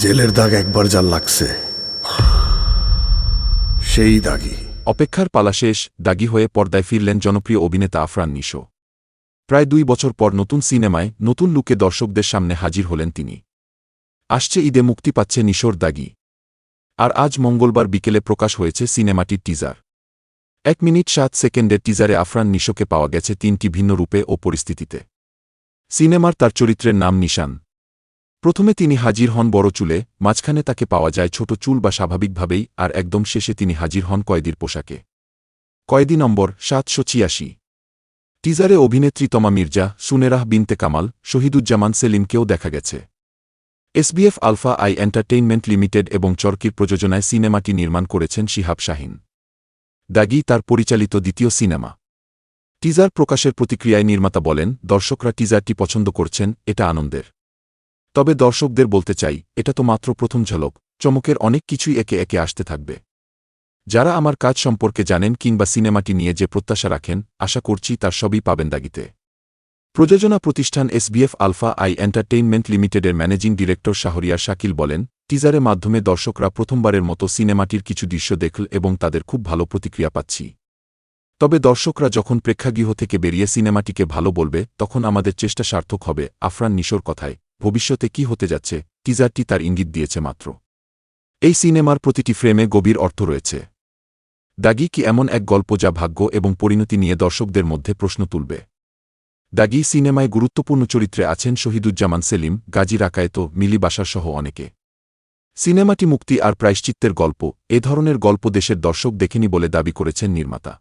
জেলের দাগ একবার যার লাগছে সেই দাগই। অপেক্ষার পালা শেষ, দাগি হয়ে পর্দায় ফিরলেন জনপ্রিয় অভিনেতা আফরান নিশো। প্রায় 2 বছর পর নতুন সিনেমায় নতুন লুকে দর্শকদের সামনে হাজির হলেন তিনি। আসছে ঈদে মুক্তি পাচ্ছে নিশোর দাগি। আর আজ মঙ্গলবার বিকেলে প্রকাশ হয়েছে সিনেমাটির টিজার। 1 মিনিট 7 সেকেন্ডের টিজারে আফরান নিশোকে পাওয়া গেছে 3টি ভিন্ন রূপে ও পরিস্থিতিতে। সিনেমার তার চরিত্রের নাম নিশান। প্রথমে তিনি হাজির হন বড় চুলে, মাঝখানে তাকে পাওয়া যায় ছোট চুল বা স্বাভাবিকভাবেই, আর একদম শেষে তিনি হাজির হন কয়েদির পোশাকে। কয়েদি নম্বর 786। টিজারে অভিনেত্রী তমা মির্জা, সুনেরাহ বিনতে কামাল, শহীদুজ্জামান সেলিমকেও দেখা গেছে। SVF Alpha I Entertainment Limited এবং চরকির প্রযোজনায় সিনেমাটি নির্মাণ করেছেন শিহাব শাহীন। দাগি তার পরিচালিত দ্বিতীয় সিনেমা। টিজার প্রকাশের প্রতিক্রিয়ায় নির্মাতা বলেন, দর্শকরা টিজারটি পছন্দ করছেন, এটা আনন্দের। তবে দর্শকদের বলতে চাই, এটা তো মাত্র প্রথম ঝলক, চমকের অনেক কিছুই একে একে আসতে থাকবে। যারা আমার কাজ সম্পর্কে জানেন কিংবা সিনেমাটি নিয়ে যে প্রত্যাশা রাখেন, আশা করছি তার সবই পাবেন দাগিতে। প্রযোজনা প্রতিষ্ঠান এসবিএফ আলফা আই এন্টারটেইনমেন্ট লিমিটেডের ম্যানেজিং ডিরেক্টর শাহরিয়ার শাকিল বলেন, টিজারের মাধ্যমে দর্শকরা প্রথমবারের মতো সিনেমাটির কিছু দৃশ্য দেখল এবং তাদের খুব ভালো প্রতিক্রিয়া পাচ্ছি। তবে দর্শকরা যখন প্রেক্ষাগৃহ থেকে বেরিয়ে সিনেমাটিকে ভালো বলবে, তখন আমাদের চেষ্টা সার্থক হবে। আফরান নিশোর কথায়, ভবিষ্যতে কি হতে যাচ্ছে, টিজারটি তার ইঙ্গিত দিয়েছে মাত্র। এই সিনেমার প্রতিটি ফ্রেমে গভীর অর্থ রয়েছে। দাগি কি এমন এক গল্প যা ভাগ্য এবং পরিণতি নিয়ে দর্শকদের মধ্যে প্রশ্ন তুলবে? দাগি সিনেমায় গুরুত্বপূর্ণ চরিত্রে আছেন শহীদুজ্জামান সেলিম, গাজী রাকায়েত, মিলি বাশার সহ অনেকে। সিনেমাটি মুক্তি আর প্রায়শ্চিত্তের গল্প, এ ধরনের গল্প দেশের দর্শক দেখেনি বলে দাবি করেছেন নির্মাতা।